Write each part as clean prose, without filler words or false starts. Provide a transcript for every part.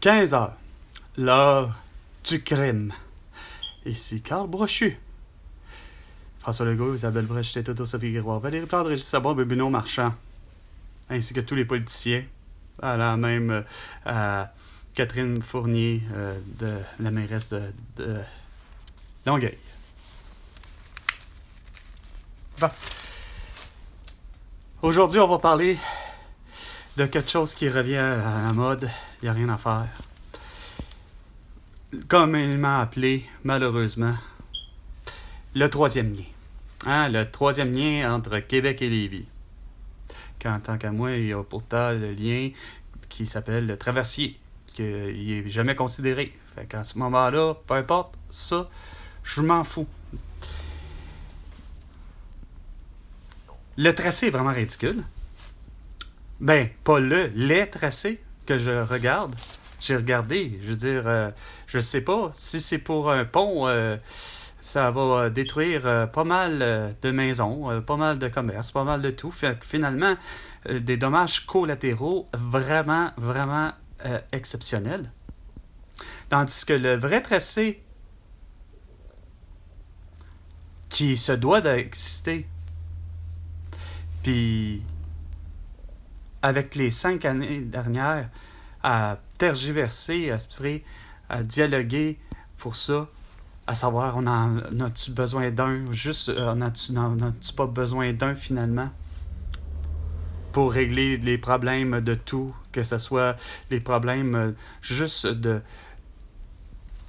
15 heures, l'heure du crime. Ici Carl Brochu. François Legault, Isabelle Brèche, Toto, Sophie Grégoire, Valérie Plante, Régis Sabon, Bébéno Marchand, ainsi que tous les politiciens, à la même Catherine Fournier, de la mairesse de Longueuil. Bon. Aujourd'hui, on va parler de quelque chose qui revient à la mode. Il n'y a rien à faire. Communément appelé, malheureusement, le troisième lien. Le troisième lien entre Québec et Lévis. Tant qu'à moi, il y a pourtant le lien qui s'appelle le traversier, qui n'est jamais considéré. Fait qu'à ce moment-là, peu importe, ça, je m'en fous. Le tracé est vraiment ridicule. Ben, pas les tracés que je regarde. J'ai regardé, je veux dire, je sais pas, si c'est pour un pont, ça va détruire pas mal de maisons, pas mal de commerces, pas mal de tout. Fait que finalement, des dommages collatéraux vraiment, vraiment exceptionnels. Tandis que le vrai tracé qui se doit d'exister, puis avec les 5 années dernières, à tergiverser, à dialoguer pour ça, à savoir, on en a-tu besoin d'un, juste, on a-tu pas besoin d'un finalement, pour régler les problèmes de tout, que ce soit les problèmes juste de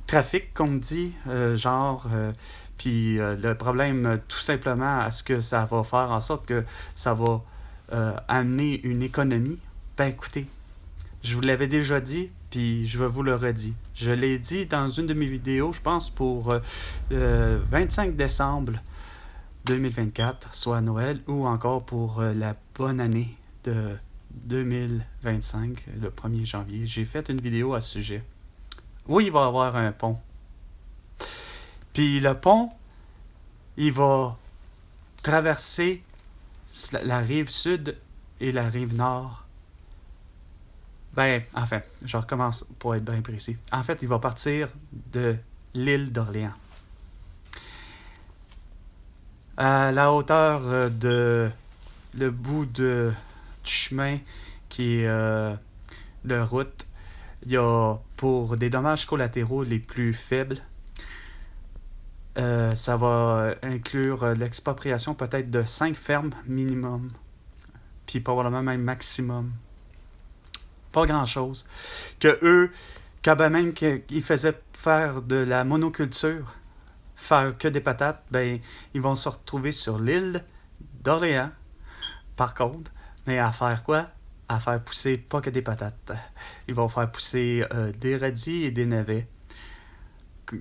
trafic, comme dit, puis le problème tout simplement à ce que ça va faire en sorte que ça va amener une économie. Ben écoutez, je vous l'avais déjà dit, puis je vous le redis. Je l'ai dit dans une de mes vidéos, je pense pour 25 décembre 2024, soit Noël, ou encore pour la bonne année de 2025, le 1er janvier. J'ai fait une vidéo à ce sujet. Oui, il va y avoir un pont. Puis le pont, il va traverser la rive sud et la rive nord. Enfin, je recommence pour être bien précis. En fait, il va partir de l'île d'Orléans. À la hauteur de le bout du chemin qui est de route, il y a pour des dommages collatéraux les plus faibles, ça va inclure l'expropriation peut-être de 5 fermes minimum, puis probablement même maximum. Pas grand-chose. Que eux, quand même qu'ils faisaient faire de la monoculture, faire que des patates, ben ils vont se retrouver sur l'île d'Orléans, par contre, mais à faire quoi? À faire pousser pas que des patates. Ils vont faire pousser des radis et des navets.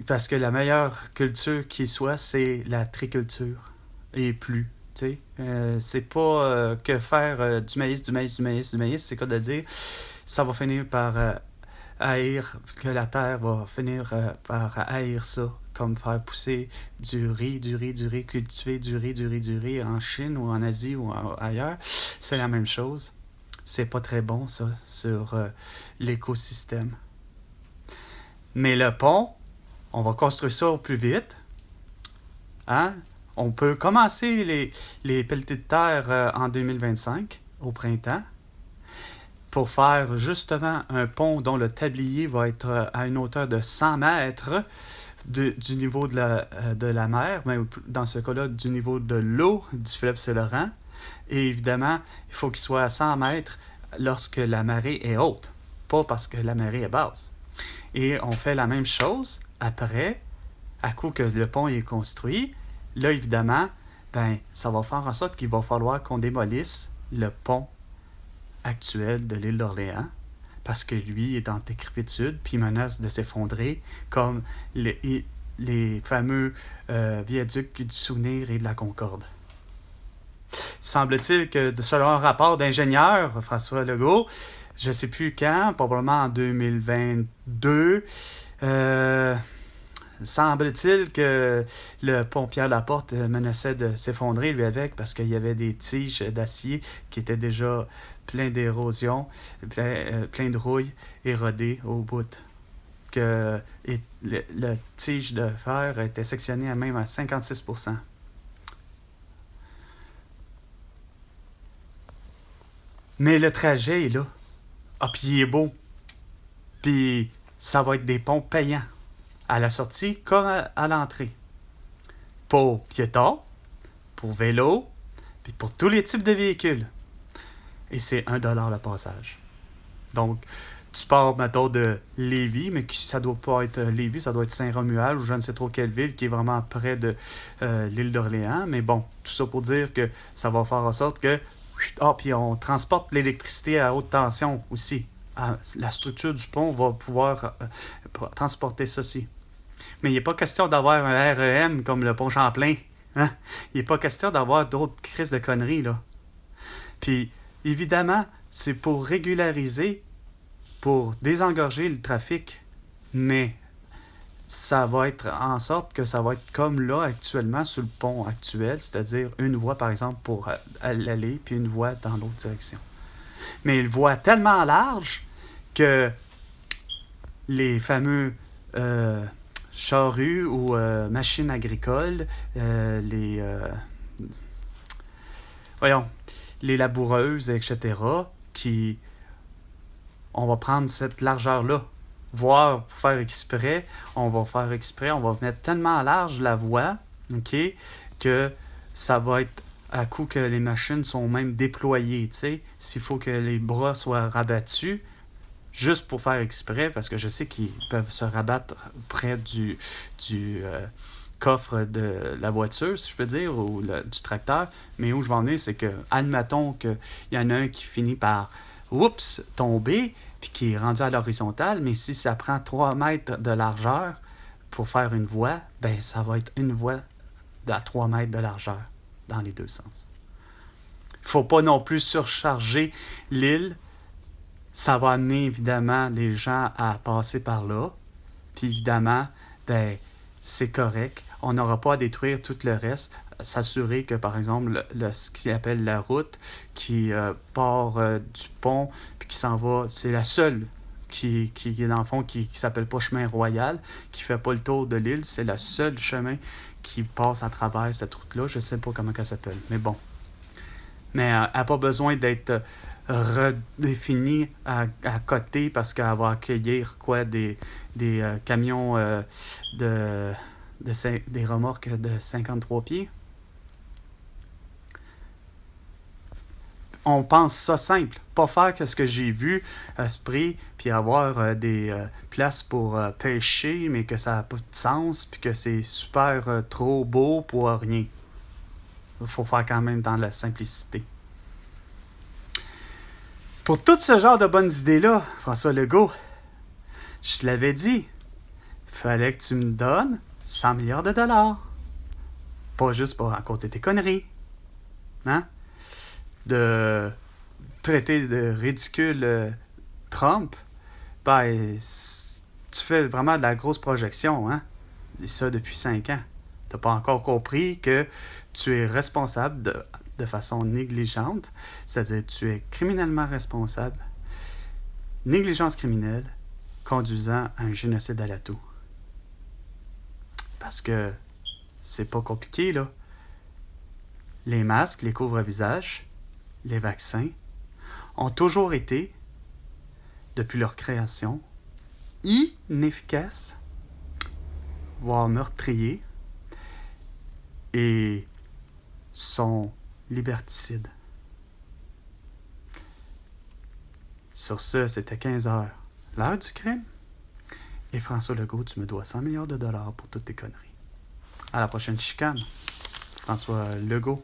Parce que la meilleure culture qui soit, c'est la triculture. Et plus. Tu sais, c'est pas que faire du maïs, c'est quoi de dire? Ça va finir par haïr, que la terre va finir par haïr ça, comme faire pousser du riz cultiver du riz en Chine ou en Asie ou ailleurs. C'est la même chose. C'est pas très bon, ça, sur l'écosystème. Mais le pont, on va construire ça au plus vite. Hein? On peut commencer les pelletés de terre en 2025, au printemps, pour faire justement un pont dont le tablier va être à une hauteur de 100 mètres du niveau de la mer, mais dans ce cas-là, du niveau de l'eau du fleuve Saint-Laurent. Et évidemment, il faut qu'il soit à 100 mètres lorsque la marée est haute, pas parce que la marée est basse. Et on fait la même chose après, à coup que le pont est construit. Là, évidemment, ça va faire en sorte qu'il va falloir qu'on démolisse le pont actuel de l'île d'Orléans, parce que lui est en décrépitude, puis menace de s'effondrer, comme les fameux viaducs du Souvenir et de la Concorde. Semble-t-il que, selon un rapport d'ingénieur, François Legault, je ne sais plus quand, probablement en 2022, semble-t-il que le pont Pierre-Laporte menaçait de s'effondrer, lui, avec, parce qu'il y avait des tiges d'acier qui étaient déjà pleins d'érosion, plein de rouille, érodées au bout. Le tige de fer était sectionné à même à 56%. Mais le trajet est là. Ah, puis il est beau. Puis ça va être des ponts payants. À la sortie comme à l'entrée. Pour piétons, pour vélos, puis pour tous les types de véhicules. Et c'est 1$ le passage. Donc, tu pars, mettons, de Lévis, mais ça doit pas être Lévis, ça doit être Saint-Romuald ou je ne sais trop quelle ville qui est vraiment près de l'île d'Orléans. Mais bon, tout ça pour dire que ça va faire en sorte que... Ah, puis on transporte l'électricité à haute tension aussi. La structure du pont va pouvoir transporter ceci. Mais il n'est pas question d'avoir un REM comme le pont Champlain. Hein? Il n'est pas question d'avoir d'autres crises de conneries, là. Puis, évidemment, c'est pour régulariser, pour désengorger le trafic. Mais ça va être en sorte que ça va être comme là actuellement sur le pont actuel, c'est-à-dire une voie, par exemple, pour aller, puis une voie dans l'autre direction. Mais une voie tellement large que les fameux charrues ou machines agricoles, les laboureuses, etc., qui... On va prendre cette largeur-là. Voire, pour faire exprès, on va mettre tellement large la voie, OK, que ça va être à coup que les machines sont même déployées, tu sais. S'il faut que les bras soient rabattus, juste pour faire exprès, parce que je sais qu'ils peuvent se rabattre près du coffre de la voiture, si je peux dire, ou du tracteur. Mais où je vais en venir, c'est que, admettons qu'il y en a un qui finit par, tomber, puis qui est rendu à l'horizontale, mais si ça prend 3 mètres de largeur pour faire une voie, ben ça va être une voie à 3 mètres de largeur dans les deux sens. Il ne faut pas non plus surcharger l'île. Ça va amener évidemment les gens à passer par là. Puis évidemment, ben, c'est correct. On n'aura pas à détruire tout le reste. S'assurer que, par exemple, ce qu'ils appellent la route qui part du pont puis qui s'en va, c'est la seule qui est dans le fond, qui s'appelle pas chemin royal, qui fait pas le tour de l'île. C'est le seul chemin qui passe à travers cette route-là. Je sais pas comment elle s'appelle, mais bon. Mais elle n'a pas besoin d'être redéfinie à côté parce qu'elle va accueillir des camions des remorques de 53 pieds. On pense ça simple. Pas faire que ce que j'ai vu à ce prix, puis avoir des places pour pêcher, mais que ça n'a pas de sens, puis que c'est super trop beau pour rien. Il faut faire quand même dans la simplicité. Pour tout ce genre de bonnes idées-là, François Legault, je l'avais dit, il fallait que tu me donnes 100 milliards de dollars. Pas juste pour à cause de tes conneries. Hein? De traiter de ridicule Trump, ben, tu fais vraiment de la grosse projection, hein? Et ça depuis 5 ans. T'as pas encore compris que tu es responsable de façon négligente, c'est-à-dire tu es criminellement responsable, négligence criminelle, conduisant à un génocide à la toux. Parce que c'est pas compliqué, là. Les masques, les couvre-visages, les vaccins ont toujours été, depuis leur création, inefficaces, voire meurtriers, et sont liberticides. Sur ce, c'était 15h, l'heure du crime. Et François Legault, tu me dois 100 milliards de dollars pour toutes tes conneries. À la prochaine chicane. François Legault.